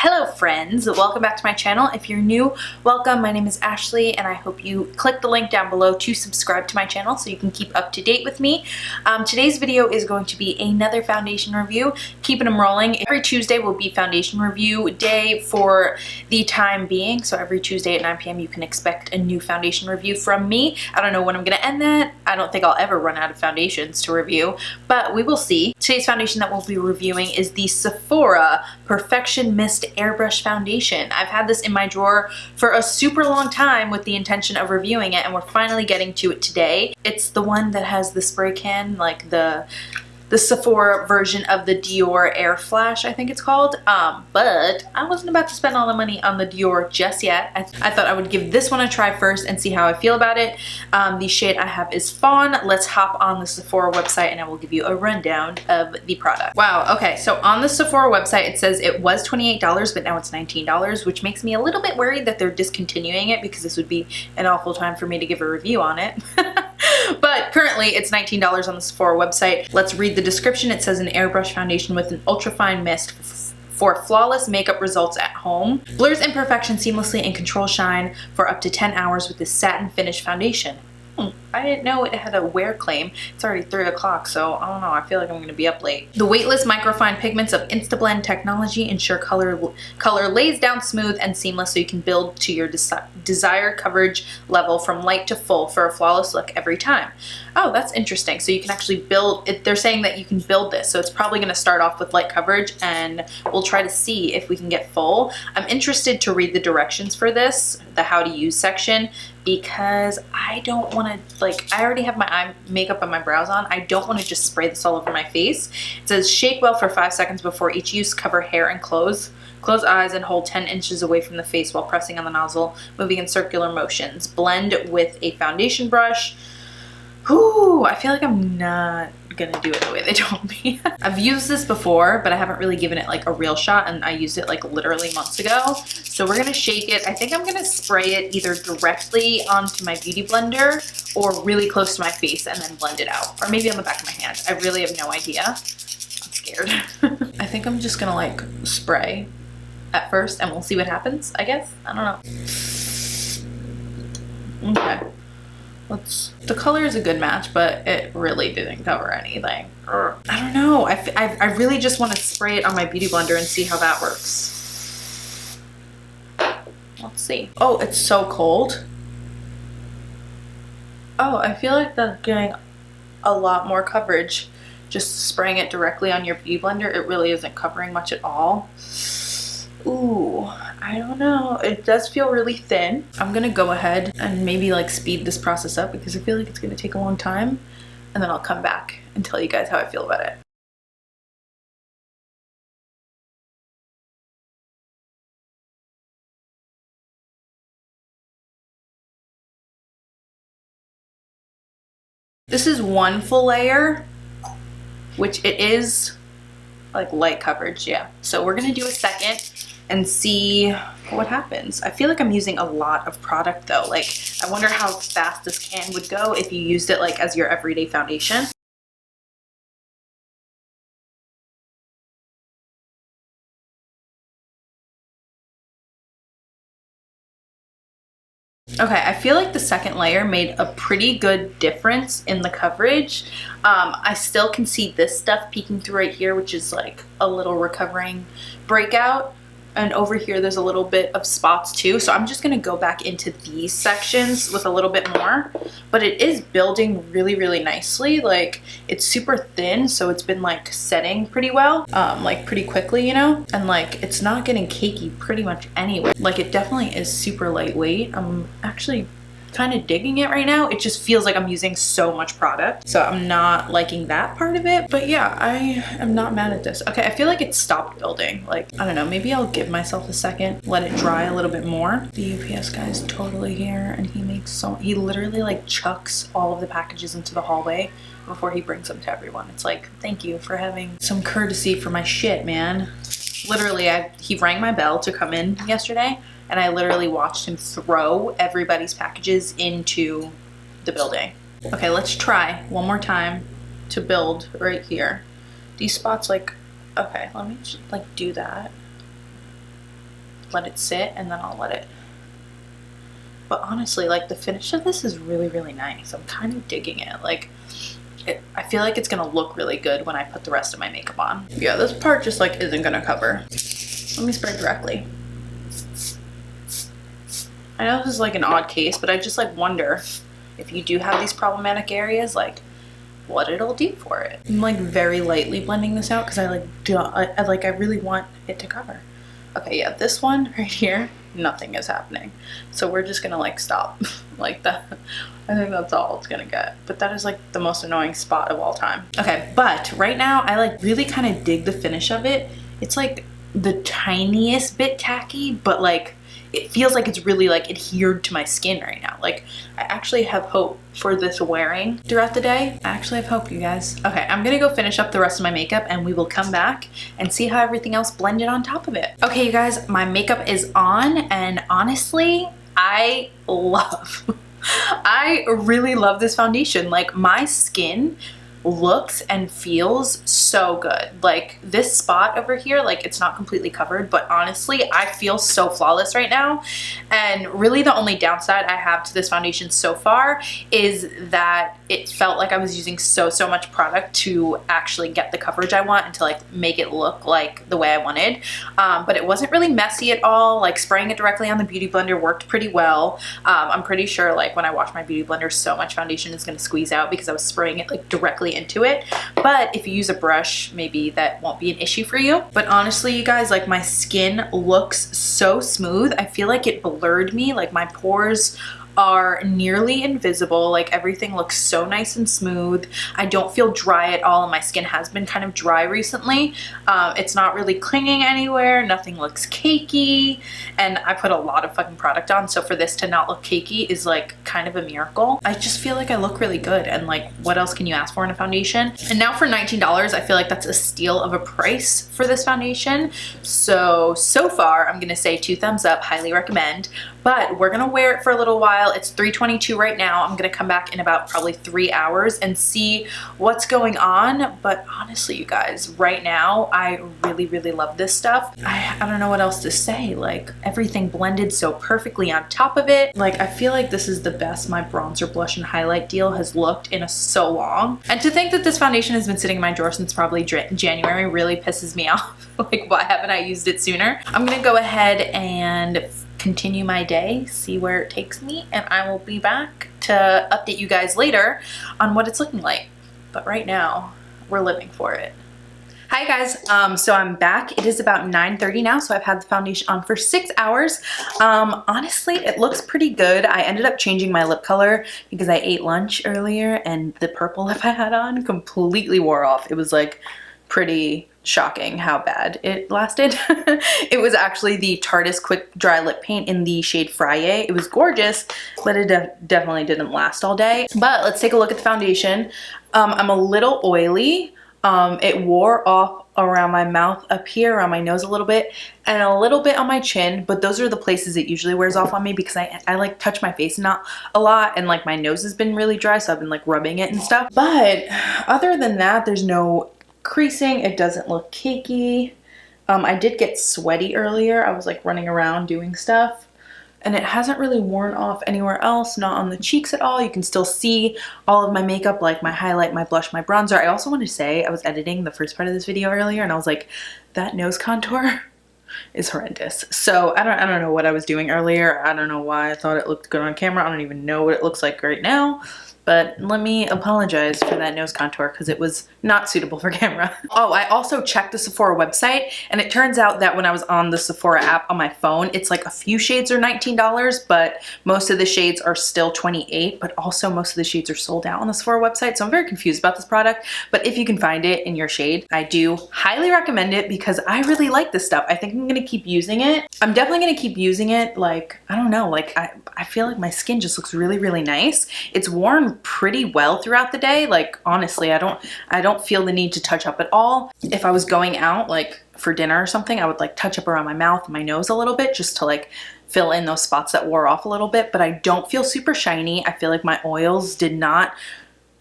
Hello friends, welcome back to my channel. If you're new, welcome. My name is Ashley and I hope you click the link down below to subscribe to my channel so you can keep up to date with me. Today's video is going to be another foundation review, keeping them rolling. Every Tuesday will be foundation review day for the time being. So every Tuesday at 9 p.m. you can expect a new foundation review from me. I don't know when I'm going to end that. I don't think I'll ever run out of foundations to review, but we will see. Today's foundation that we'll be reviewing is the SEPHORA Perfection Mist Airbrush Foundation. I've had this in my drawer for a super long time with the intention of reviewing it, and we're finally getting to it today. It's the one that has the spray can, like the Sephora version of the Dior Air Flash, I think it's called. But I wasn't about to spend all the money on the Dior just yet. I thought I would give this one a try first and see how I feel about it. The shade I have is Fawn. Let's hop on the Sephora website and I will give you a rundown of the product. Wow, okay, so on the Sephora website it says it was $28, but now it's $19, which makes me a little bit worried that they're discontinuing it because this would be an awful time for me to give a review on it. But currently it's $19 on the Sephora website. Let's read the description. It says an airbrush foundation with an ultra-fine mist for flawless makeup results at home. Blurs imperfections seamlessly and controls shine for up to 10 hours with this satin finish foundation. I didn't know it had a wear claim. It's already 3 o'clock, so I don't know. I feel like I'm going to be up late. The weightless microfine pigments of InstaBlend technology ensure color lays down smooth and seamless so you can build to your desired coverage level from light to full for a flawless look every time. Oh, that's interesting. So you can actually build it. They're saying that you can build this. So it's probably going to start off with light coverage and we'll try to see if we can get full. I'm interested to read the directions for this, the how to use section, because I don't want to, like, I already have my eye makeup and my brows on. I don't want to just spray this all over my face. It says shake well for 5 seconds before each use. Cover hair and close. Close eyes and hold 10 inches away from the face while pressing on the nozzle, moving in circular motions. Blend with a foundation brush. Whew, I feel like I'm not gonna do it the way they told me. I've used this before, but I haven't really given it like a real shot, and I used it like literally months ago. So we're gonna shake it. I think I'm gonna spray it either directly onto my beauty blender or really close to my face and then blend it out. Or maybe on the back of my hand. I really have no idea. I'm scared. I think I'm just gonna like spray at first and we'll see what happens, I guess. I don't know. Okay. The color is a good match, but it really didn't cover anything. I don't know. I really just want to spray it on my beauty blender and see how that works. Let's see. Oh, it's so cold. Oh, I feel like that's getting a lot more coverage. Just spraying it directly on your beauty blender, it really isn't covering much at all. Ooh, I don't know. It does feel really thin. I'm gonna go ahead and maybe like speed this process up because I feel like it's gonna take a long time, and then I'll come back and tell you guys how I feel about it. This is one full layer, which it is like light coverage, yeah. So we're gonna do a second and see what happens. I feel like I'm using a lot of product though. Like, I wonder how fast this can would go if you used it like as your everyday foundation. Okay, I feel like the second layer made a pretty good difference in the coverage. I still can see this stuff peeking through right here, which is like a little recovering breakout. And over here, there's a little bit of spots too. So I'm just gonna go back into these sections with a little bit more, but it is building really, really nicely. Like, it's super thin, so it's been like setting pretty well, like pretty quickly, you know? And like, it's not getting cakey pretty much anywhere. Like, it definitely is super lightweight. I'm actually kind of digging it right now. It just feels like I'm using so much product, so I'm not liking that part of it. But yeah, I am not mad at this. Okay, I feel like it stopped building. Like, I don't know, maybe I'll give myself a second, let it dry a little bit more. The UPS guy is totally here, and he literally like chucks all of the packages into the hallway before he brings them to everyone. It's like, thank you for having some courtesy for my shit, man. Literally, he rang my bell to come in yesterday, and I literally watched him throw everybody's packages into the building. Okay, let's try one more time to build right here. These spots, like, okay, let me just like do that. let it sit and then I'll let it. But honestly, like the finish of this is really, really nice. I'm kind of digging it. Like I feel like it's gonna look really good when I put the rest of my makeup on. Yeah, this part just like isn't gonna cover. Let me spray directly. I know this is like an odd case, but I just like wonder if you do have these problematic areas, like what it'll do for it. I'm like very lightly blending this out because I really want it to cover. Okay, yeah, this one right here, nothing is happening. So we're just gonna like stop like that. I think that's all it's gonna get. But that is like the most annoying spot of all time. Okay, but right now I like really kind of dig the finish of it. It's like the tiniest bit tacky, but like it feels like it's really like adhered to my skin right now. Like I actually have hope for this wearing throughout the day. I actually have hope, you guys. Okay, I'm gonna go finish up the rest of my makeup and we will come back and see how everything else blended on top of it. Okay, you guys, my makeup is on and honestly, I really love this foundation. Like my skin looks and feels so good. Like this spot over here, like it's not completely covered, but honestly I feel so flawless right now. And really the only downside I have to this foundation so far is that it felt like I was using so much product to actually get the coverage I want and to like make it look like the way I wanted. But it wasn't really messy at all. Like spraying it directly on the beauty blender worked pretty well. I'm pretty sure like when I wash my beauty blender, so much foundation is going to squeeze out because I was spraying it like directly into it. But if you use a brush, maybe that won't be an issue for you. But honestly, you guys, like my skin looks so smooth. I feel like it blurred me. Like my pores are nearly invisible. Like everything looks so nice and smooth. I don't feel dry at all and my skin has been kind of dry recently. It's not really clinging anywhere. Nothing looks cakey and I put a lot of fucking product on, so for this to not look cakey is like kind of a miracle. I just feel like I look really good and like what else can you ask for in a foundation? And now for $19, I feel like that's a steal of a price for this foundation. So far I'm gonna say 2 thumbs up, highly recommend. But we're gonna wear it for a little while. It's 3:22 right now. I'm gonna come back in about probably 3 hours and see what's going on. But honestly, you guys, right now, I really love this stuff. I don't know what else to say. Like everything blended so perfectly on top of it. Like I feel like this is the best my bronzer, blush, and highlight deal has looked in so long. And to think that this foundation has been sitting in my drawer since probably January really pisses me off. Like why haven't I used it sooner? I'm gonna go ahead and continue my day, see where it takes me, and I will be back to update you guys later on what it's looking like. But right now, we're living for it. Hi guys, so I'm back. It is about 9:30 now, so I've had the foundation on for 6 hours. Honestly, it looks pretty good. I ended up changing my lip color because I ate lunch earlier and the purple lip I had on completely wore off. It was like pretty shocking how bad it lasted. It was actually the Tarte's Quick Dry Lip Paint in the shade Frye. It was gorgeous, but it definitely didn't last all day. But let's take a look at the foundation. I'm a little oily. It wore off around my mouth up here, around my nose a little bit, and a little bit on my chin, but those are the places it usually wears off on me because I like touch my face not a lot, and like my nose has been really dry, so I've been like rubbing it and stuff. But other than that, there's no creasing. It doesn't look cakey. I did get sweaty earlier. I was like running around doing stuff and it hasn't really worn off anywhere else, not on the cheeks at all. You can still see all of my makeup, like my highlight, my blush, my bronzer. I also want to say I was editing the first part of this video earlier and I was like, that nose contour is horrendous. So I don't know what I was doing earlier. I don't know why I thought it looked good on camera. I don't even know what it looks like right now. But let me apologize for that nose contour because it was not suitable for camera. Oh, I also checked the Sephora website and it turns out that when I was on the Sephora app on my phone, it's like a few shades are $19, but most of the shades are still $28, but also most of the shades are sold out on the Sephora website. So I'm very confused about this product, but if you can find it in your shade, I do highly recommend it because I really like this stuff. I think I'm gonna keep using it. I'm definitely gonna keep using it. Like, I don't know, like I feel like my skin just looks really nice. It's worn pretty well throughout the day. Like honestly, I don't feel the need to touch up at all. If I was going out like for dinner or something, I would like touch up around my mouth and my nose a little bit just to like fill in those spots that wore off a little bit, but I don't feel super shiny. I feel like my oils did not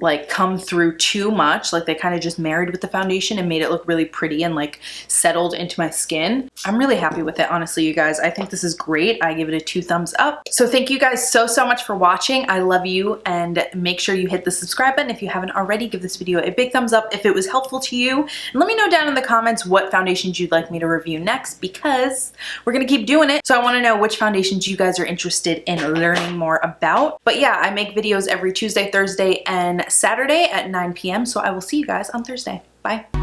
like come through too much. Like they kind of just married with the foundation and made it look really pretty and like settled into my skin. I'm really happy with it, honestly, you guys. I think this is great. I give it a 2 thumbs up. So thank you guys so much for watching. I love you, and make sure you hit the subscribe button if you haven't already. Give this video a big thumbs up if it was helpful to you. And let me know down in the comments what foundations you'd like me to review next, because we're gonna keep doing it. So I wanna know which foundations you guys are interested in learning more about. But yeah, I make videos every Tuesday, Thursday, and Saturday at 9 p.m. So I will see you guys on Thursday. Bye.